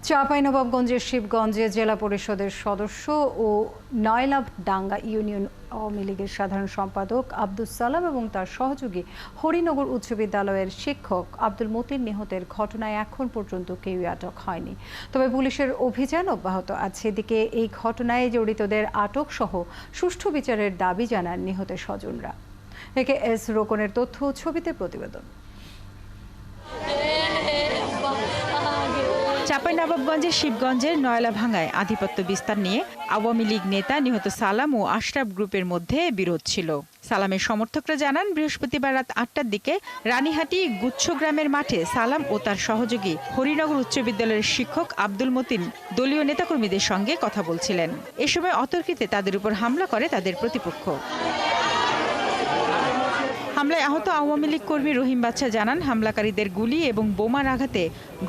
চাঁপাইনবাবগঞ্জের শিবগঞ্জে জেলা পরিষদের সদস্য ও নয়লাডাঙ্গা ইউনিয়ন আওয়ামী লীগের সাধারণ সম্পাদক আব্দুস সালাম এবং তার সহযোগী হরিনগর উচ্চ বিদ্যালয়ের শিক্ষক আব্দুল মতিন নিহতের ঘটনায় এখন পর্যন্ত কেউই আটক হয়নি। তবে পুলিশের অভিযান অব্যাহত আছে। এদিকে এই ঘটনায় জড়িতদের আটক সহ সুষ্ঠু বিচারের দাবি জানান নিহতের স্বজনরা। একে এস রোকনের তথ্য, ছবিতে প্রতিবেদন। চাঁপাইনবাবগঞ্জের শিবগঞ্জের নয়লাভাঙ্গায় আধিপত্য বিস্তার নিয়ে আওয়ামী লীগ নেতা নিহত সালাম ও আশরাফ গ্রুপের মধ্যে বিরোধ ছিল। সালামের সমর্থকরা জানান, বৃহস্পতিবার রাত ৮টার দিকে রানীহাটি গুচ্ছ গ্রামের মাঠে সালাম ও তার সহযোগী হরিনগর উচ্চ বিদ্যালয়ের শিক্ষক আব্দুল মতিন দলীয় নেতাকর্মীদের সঙ্গে কথা বলছিলেন। এ সময় অতর্কিতে তাদের উপর হামলা করে তাদের প্রতিপক্ষ। হামলায় আহত আওয়ামী লীগ কর্মী রহিম বাদশা জানান, হামলাকারীদের গুলি এবং বোমার আঘাতে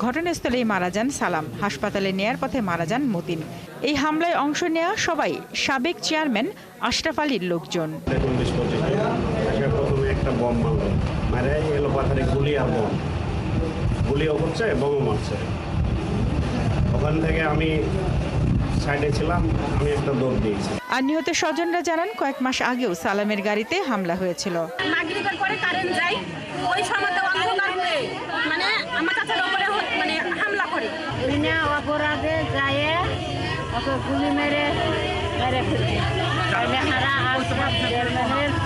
ঘটনাস্থলেই মারা যান সালাম। হাসপাতালে নেয়ার পথে মারা যান মতিন। এই হামলায় অংশ নেওয়া সবাই সাবেক চেয়ারম্যান আশরাফ আলীর লোকজন। একটা বম মারে এলো পাথারে গুলি আর গুলিও করছে, বোমও মারছে। ওখান থেকে আমি সাইডে ছিলাম, আমি একটা দৌড় দিয়েছি। আর নিহত স্বজনরা জানান, কয়েক মাস আগেও সালামের গাড়িতে হামলা হয়েছিল। মাগরিবের পরে কারেন্ট যায়, ওই সময়তে অন্ধকার হয়ে মানে আমার চাচার উপরে মানে হামলা করে। বিনা অপরাধে যায় ওকে গুলি মেরে ফেলছে।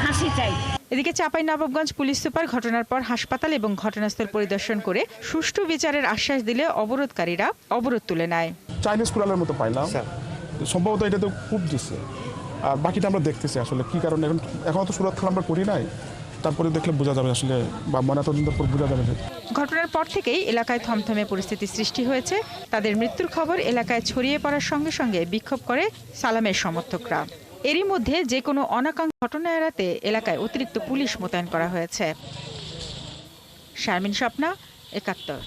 ফাঁসি চাই। এদিকে চাঁপাইনবাবগঞ্জ পুলিশ সুপার ঘটনার পর হাসপাতাল এবং ঘটনাস্থল পরিদর্শন করে সুষ্ঠু বিচারের আশ্বাস দিলে অবরোধকারীরা অবরোধ তুলে নেয়। চাইনিজ কুড়ালের মতো পাইলাম, সম্ভবত এটা তো খুব দিচ্ছে। আর বাকিটা আমরা দেখতেছি আসলে কি কারণে। এখন তো সুরত খেলা আমরা করি নাই, তারপরে দেখলে বোঝা যাবে আসলে, বা ময়নাতদন্তের পর বোঝা যাবে। ঘটনার পর থেকেই এলাকায় থমথমে পরিস্থিতি সৃষ্টি হয়েছে। তাদের মৃত্যুর খবর এলাকায় ছড়িয়ে পড়ার সঙ্গে সঙ্গে বিক্ষোভ করে সালামের সমর্থকরা। এরই মধ্যে যে কোনো অনাকাঙ্ক্ষিত ঘটনা এড়াতে এলাকায় অতিরিক্ত পুলিশ মোতায়েন করা হয়েছে। শারমিন স্বপ্না, ৭১।